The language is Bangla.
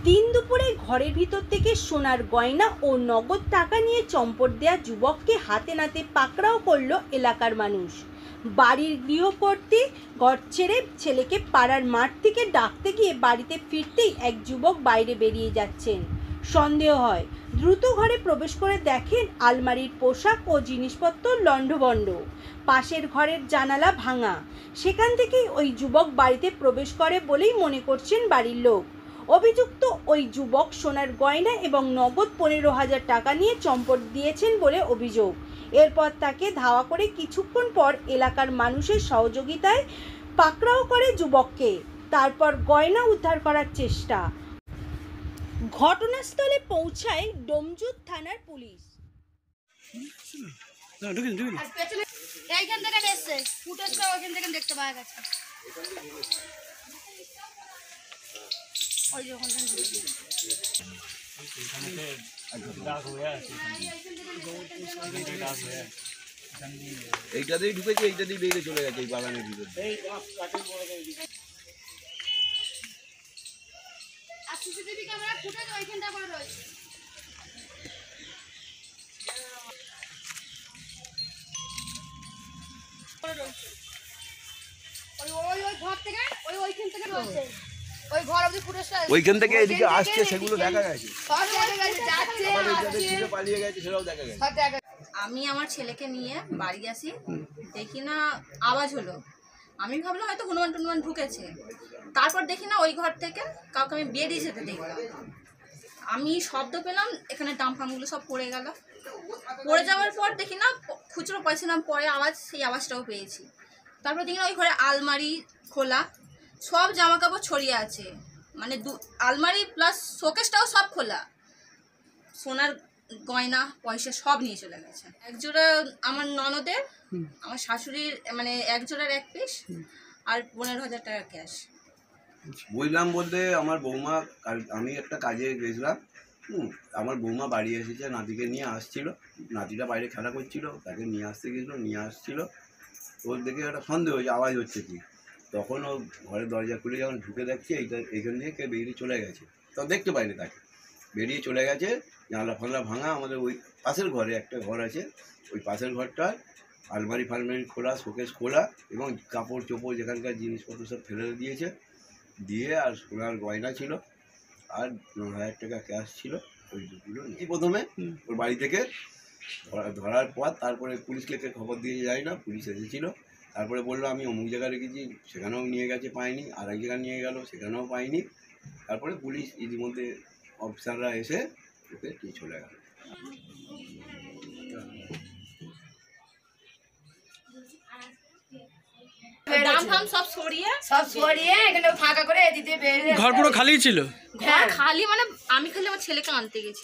দিন দুপুরে ঘরের ভিতর থেকে সোনার গয়না ও নগদ টাকা নিয়ে চম্পট দেয়া যুবককে হাতে নাতে পাকড়াও করল এলাকার মানুষ। বাড়ির গৃহকর্ত্রী ঘর ছেড়ে ছেলেকে পাড়ার মাঠ থেকে ডাকতে গিয়ে বাড়িতে ফিরতেই এক যুবক বাইরে বেরিয়ে যাচ্ছেন। সন্দেহ হয়, দ্রুত ঘরে প্রবেশ করে দেখেন আলমারির পোশাক ও জিনিসপত্র লণ্ডভণ্ড, পাশের ঘরের জানালা ভাঙা। সেখান থেকেই ওই যুবক বাড়িতে প্রবেশ করে বলেই মনে করছেন বাড়ির লোক। অভিযুক্ত ওই যুবক সোনার গয়না এবং নগদ 15,000 টাকা নিয়ে চম্পট দিয়েছেন বলে অভিযোগ। এরপর তাকে ধাওয়া করে কিছুক্ষণ পর এলাকার মানুষের সহযোগিতায় পাকড়াও করে যুবককে। তারপর গয়না উদ্ধার করার চেষ্টা। ঘটনাস্থলে পৌঁছায় ডোমজুদ থানার পুলিশ। এইখান থেকে এসছে ফুটেজটা ওখান থেকে দেখতে পাওয়া গেছে। এইটাতেই ঢুকেছে, এইটাতেই বেরিয়ে চলে গেছে এই বাগানের ভিতরে। আর সিসিটিভি ক্যামেরা ফুটেজ ওইখানটা করে রয়েছে। ওইখান থেকে এদিকে আসছে, সেগুলো দেখা গেছে, পালিয়ে গেছে সেটাও দেখা গেছে। আমি আমার ছেলেকে নিয়ে বাড়ি আসি, দেখি না আওয়াজ হলো। আমি ভাবলাম হয়তো হনুমান টনুমান ঢুকেছে। তারপর দেখি না ওই ঘর থেকে কাউকে আমি বেরিয়ে যেতে দেখলাম। আমি শব্দ পেলাম, এখানে ডামফামগুলো সব পড়ে গেল। পড়ে যাওয়ার পর দেখি না খুচরো পাইছিলাম, পরে আওয়াজ, সেই আওয়াজটাও পেয়েছি। তারপর দেখি না ওই ঘরে আলমারি খোলা, সব জামা কাপড় ছড়িয়ে আছে, মানে আলমারি প্লাস শোকেসটাও সব খোলা। সোনার গয়না পয়সা সব নিয়ে চলে গেছে। একজোড়া আমার ননদের, আমার শাশুড়ির, মানে একজোড়ার এক পিস, আর 15,000 টাকা ক্যাশ। বুঝলাম বলতে আমার বৌমা, আমি একটা কাজে গেছিলাম, আমার বৌমা বাড়ি এসেছে, নাতিকে নিয়ে আসছিল। নাতিটা বাইরে খেলা করছিল, তাকে নিয়ে আসতে গেছিলো, নিয়ে আসছিল। ওর দেখে একটা সন্দেহ হয়েছে, আওয়াজ হচ্ছে কি। তখন ও ঘরের দরজা খুলে যখন ঢুকে দেখছে এইখান থেকে কে বেরিয়ে চলে গেছে, তো দেখতে পাইনি তাকে, বেরিয়ে চলে গেছে। জানলা ফানলা ভাঙা, আমাদের ওই পাশের ঘরে একটা ঘর আছে, ওই পাশের ঘরটা আলমারি ফালমারি খোলা, শোকেস খোলা, এবং কাপড় চোপড় যেখানকার জিনিসপত্র সব ফেলে দিয়েছে, দিয়ে আর সোনার গয়না ছিল, আর 9,000 টাকা ক্যাশ ছিল। ওই দুগুলো এই প্রথমে ওর বাড়ি থেকে ধরার পর তারপরে পুলিশকে খবর দিয়ে যায় না, পুলিশ এসেছিলো। তারপরে বললো আমি অমুক জায়গায় রেখেছি, সেখানেও নিয়ে গেছে, পাইনি। আর এক জায়গায় নিয়ে গেল, সেখানেও পাইনি। তারপরে পুলিশ ইতিমধ্যে অফিসাররা এসে ওকে নিয়ে চলে গেল। ঘর পুরো খালি ছিল। ঘর খালি মানে আমি খালি আমার ছেলেকে আনতে গেছি।